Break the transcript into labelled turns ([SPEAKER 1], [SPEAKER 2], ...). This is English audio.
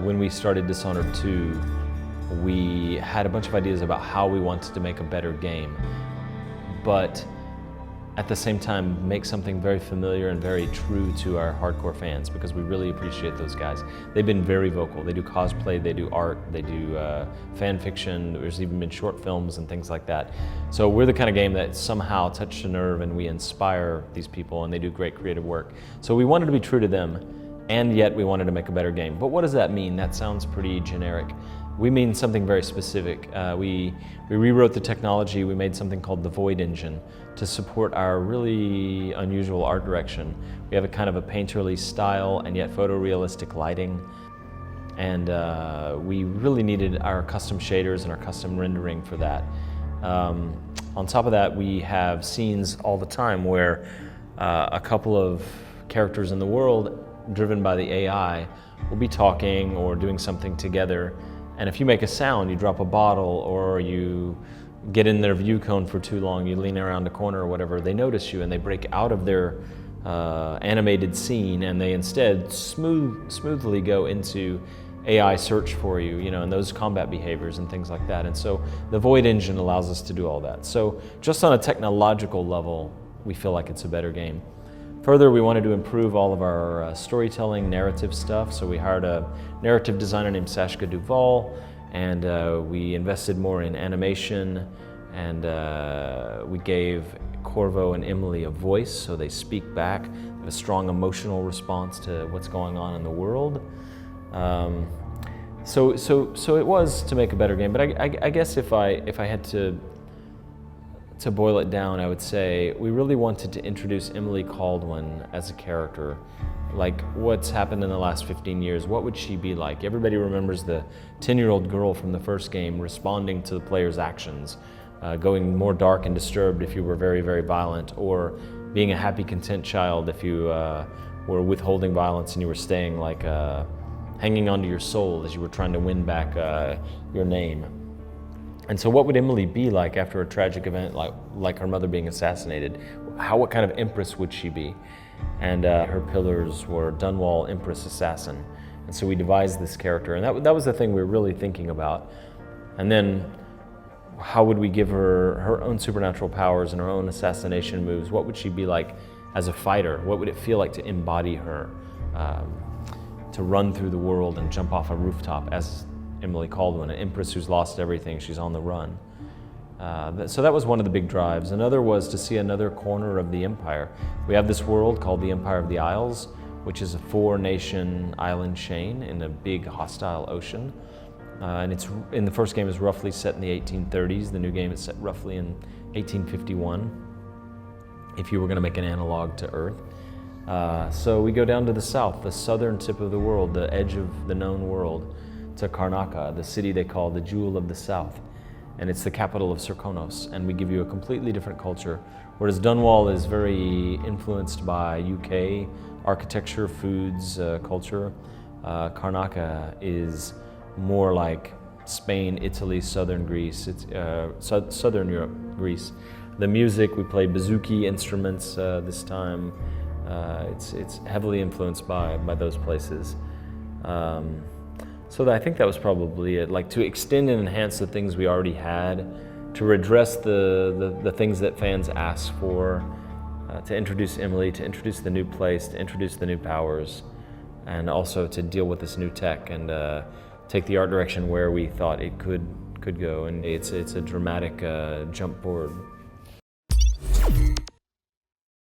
[SPEAKER 1] when we started Dishonored 2, we had a bunch of ideas about how we wanted to make a better game, but at the same time make something very familiar and very true to our hardcore fans, because we really appreciate those guys. They've been very vocal. They do cosplay, they do art, they do fan fiction. There's even been short films and things like that. So we're the kind of game that somehow touched a nerve and we inspire these people, and they do great creative work. So we wanted to be true to them, and yet we wanted to make a better game. But what does that mean? That sounds pretty generic. We mean something very specific. We rewrote the technology. We made something called the Void Engine to support our really unusual art direction. We have a kind of a painterly style and yet photorealistic lighting. And we really needed our custom shaders and our custom rendering for that. On top of that, we have scenes all the time where a couple of characters in the world, driven by the AI, will be talking or doing something together. And if you make a sound, you drop a bottle, or you get in their view cone for too long, you lean around a corner or whatever, they notice you and they break out of their animated scene, and they instead smoothly go into AI search for you, and those combat behaviors and things like that. And so the Void Engine allows us to do all that. So just on a technological level, we feel like it's a better game. Further, we wanted to improve all of our storytelling, narrative stuff, so we hired a narrative designer named Sashka Duval, and we invested more in animation, and we gave Corvo and Emily a voice, so they speak back, have a strong emotional response to what's going on in the world. So it was to make a better game, but I guess if I had to boil it down, I would say we really wanted to introduce Emily Caldwin as a character. Like, what's happened in the last 15 years, what would she be like? Everybody remembers the 10-year-old girl from the first game responding to the player's actions, going more dark and disturbed if you were very, very violent, or being a happy, content child if you were withholding violence and you were staying, like, hanging onto your soul as you were trying to win back your name. And so what would Emily be like after a tragic event like her mother being assassinated? What kind of empress would she be? And her pillars were Dunwall, Empress, Assassin. And so we devised this character, and that was the thing we were really thinking about. And then how would we give her her own supernatural powers and her own assassination moves? What would she be like as a fighter? What would it feel like to embody her? To run through the world and jump off a rooftop as Emily Caldwin, an empress who's lost everything, she's on the run. So that was one of the big drives. Another was to see another corner of the empire. We have this world called the Empire of the Isles, which is a 4-nation island chain in a big hostile ocean. And it's in the first game is roughly set in the 1830s. The new game is set roughly in 1851, if you were going to make an analog to Earth. So we go down to the south, the southern tip of the world, the edge of the known world, to Karnaca, the city they call the Jewel of the South. And it's the capital of Serkonos, and we give you a completely different culture. Whereas Dunwall is very influenced by UK architecture, foods, culture, Karnaca is more like Spain, Italy, southern Greece. It's southern Europe, Greece. The music, we play bouzouki instruments this time. It's heavily influenced by those places. So I think that was probably it, like to extend and enhance the things we already had, to redress the things that fans asked for, to introduce Emily, to introduce the new place, to introduce the new powers, and also to deal with this new tech and take the art direction where we thought it could go. And it's a dramatic jump forward.